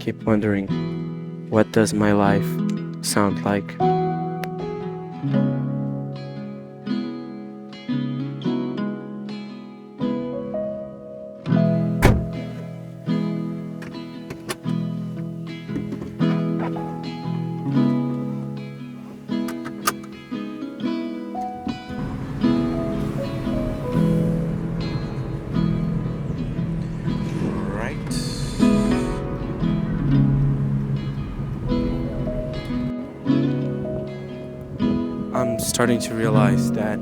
keep wondering, what does my life sound like? Right. I'm starting to realize that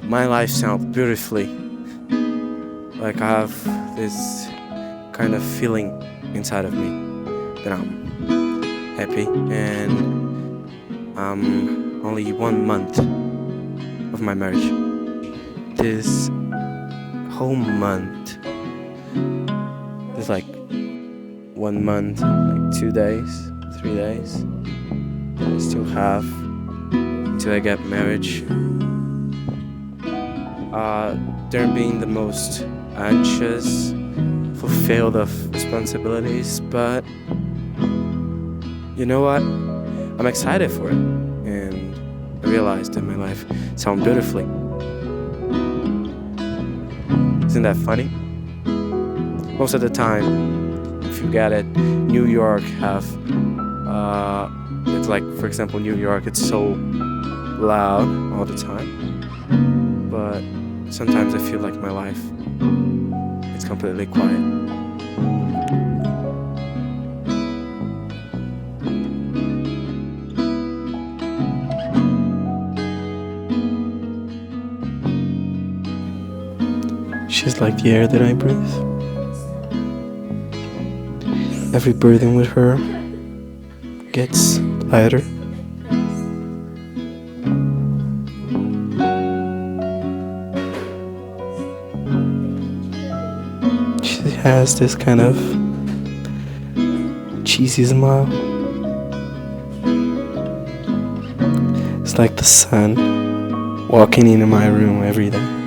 my life sounds beautifully. Like I have this kind of feeling inside of me that I'm happy, and I'm only 1 month of my marriage. This whole month is like 1 month, like 2 days, 3 days. I still have till I get married. They're being the most anxious, fulfilled of responsibilities, but you know what? I'm excited for it, and I realized that my life sounds beautifully. Isn't that funny? Most of the time, if you get it, New York have it's like, for example, New York, it's so loud all the time, but sometimes I feel like my life it's completely quiet. She's like the air that I breathe. Every breathing with her gets lighter. She has this kind of cheesy smile. It's like the sun walking into my room every day.